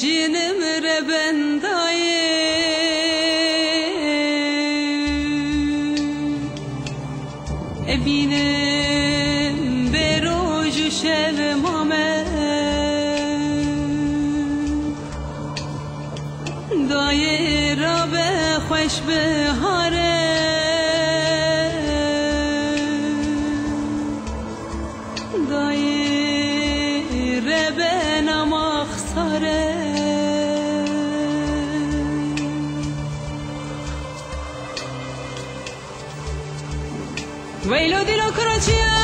جنم ربندای بینم به روز و شب مامه دایره به خوش بهاره دایره به نماخ ساره ویلو دیلو کراچیه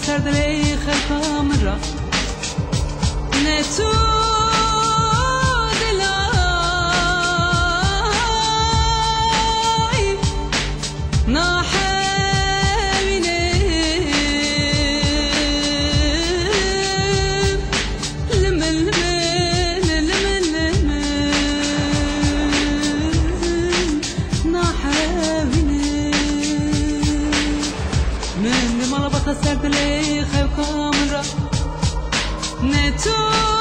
سردري خلفها مرة نتو دلاي ناحيني لمن ناحيني من مرة بتصدر لي خيوكم مرة نتو